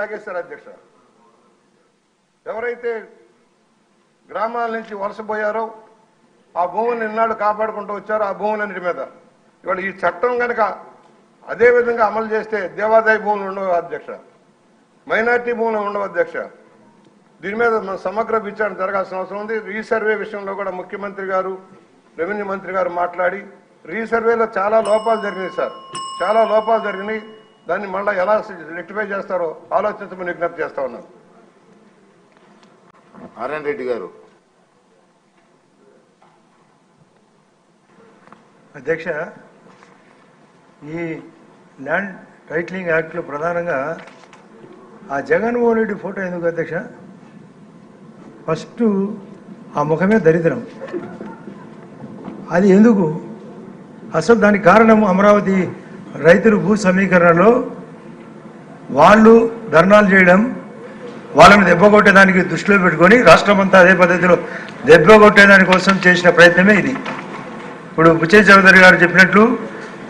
నాగేశ్వర అధ్యక్ష, ఎవరైతే గ్రామాల నుంచి వలసపోయారో ఆ భూములను ఇన్నాళ్ళు కాపాడుకుంటూ వచ్చారో ఆ భూములన్నిటి మీద ఇవాళ ఈ చట్టం కనుక అదే విధంగా అమలు చేస్తే దేవాదాయ భూములు ఉండవు అధ్యక్ష, మైనార్టీ భూములు ఉండవు అధ్యక్ష. దీని మీద మన సమగ్ర విచారణ జరగాల్సిన అవసరం ఉంది. రీసర్వే విషయంలో కూడా ముఖ్యమంత్రి గారు, రెవెన్యూ మంత్రి గారు మాట్లాడి రీసర్వేలో చాలా లోపాలు జరిగినాయి సార్, చాలా లోపాలు జరిగినాయి. దాన్ని మళ్ళీ ఎలా రెక్టిఫై చేస్తారో ఆలోచించమని విజ్ఞప్తి చేస్తా ఉన్నాను. నారాయణ రెడ్డి గారు. అధ్యక్ష, ఈ ల్యాండ్ టైటిలింగ్ యాక్ట్లో ప్రధానంగా ఆ జగన్మోహన్ రెడ్డి ఫోటో ఎందుకు అధ్యక్ష? ఫస్ట్ ఆ ముఖమే దరిద్రం. అది ఎందుకు? అసలు దానికి కారణం అమరావతి రైతులు భూ సమీకరణలో వాళ్ళు ధర్నాలు చేయడం, వాళ్ళని దెబ్బకొట్టేదానికి దృష్టిలో పెట్టుకొని రాష్ట్రం అంతా అదే పద్ధతిలో దెబ్బకొట్టేదాని కోసం చేసిన ప్రయత్నమే ఇది. ఇప్పుడు బుచ్చయ్య చౌదరి గారు చెప్పినట్లు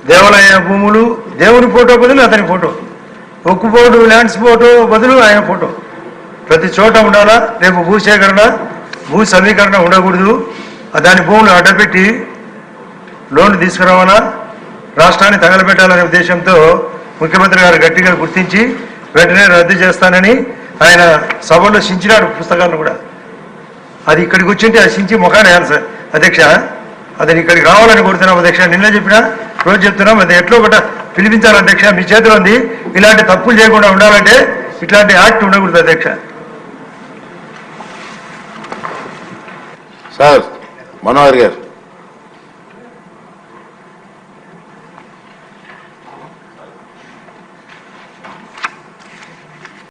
దేవాలయ భూములు దేవుని ఫోటో బదులు అతని ఫోటో, ఒక్కు బోర్డు ల్యాండ్స్ ఫోటో బదులు ఆయన ఫోటో ప్రతి చోట ఉండాలా. రేపు భూసేకరణ భూ సమీకరణ ఉండకూడదు. దాని భూములు అడ్డపెట్టి లోన్లు తీసుకురావాలా, రాష్ట్రాన్ని తగలబెట్టాలనే ఉద్దేశంతో ముఖ్యమంత్రి గారు గట్టిగా గుర్తించి వెంటనే రద్దు చేస్తానని ఆయన సభలో సించినాడు పుస్తకాలను కూడా. అది ఇక్కడికి వచ్చింటే అది సించి ముఖాన్ని వేయాలి సార్ అధ్యక్ష. అతను ఇక్కడికి రావాలని కోరుతున్నాం అధ్యక్ష. నిన్న చెప్పినా రోజు చెప్తున్నాం, అది ఎట్లో ఒకట పిలిపించాలి అధ్యక్ష. మీ చేతిలో ఉంది. ఇలాంటి తప్పులు చేయకుండా ఉండాలంటే ఇట్లాంటి యాక్ట్ ఉండకూడదు అధ్యక్ష. సార్ మనోహర్ గారు.